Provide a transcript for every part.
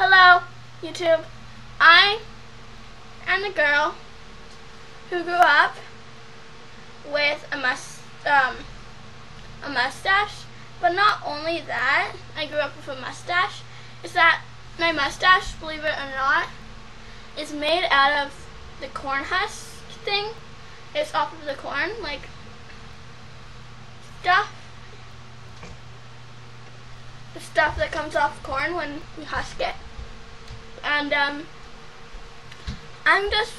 Hello, YouTube. I am the girl who grew up with a mustache, but not only that, I grew up with a mustache, is that my mustache, believe it or not, is made out of the corn husk thing. It's off of the corn, like, stuff. The stuff that comes off corn when you husk it. And I'm just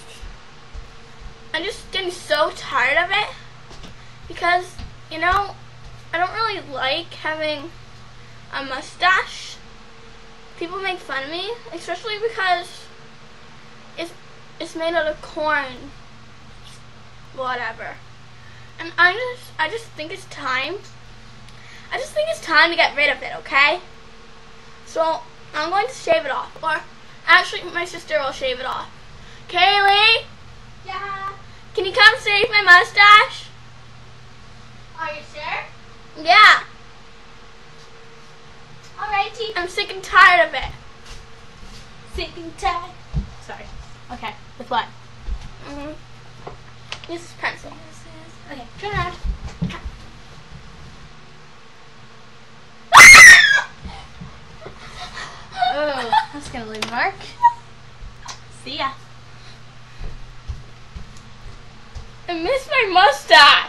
getting so tired of it because, you know, I don't really like having a mustache. People make fun of me, especially because it's made out of corn, whatever. And I just think it's time. I just think it's time to get rid of it, okay? So I'm going to shave it off, or actually my sister will shave it off. Kaylee? Yeah. Can you come shave my mustache? Are you sure? Yeah. Alrighty. I'm sick and tired of it. Sick and tired. Sorry. Okay. With what? Use this pencil. Okay. Turn around. Oh, that's gonna leave a mark. See ya. I miss my mustache.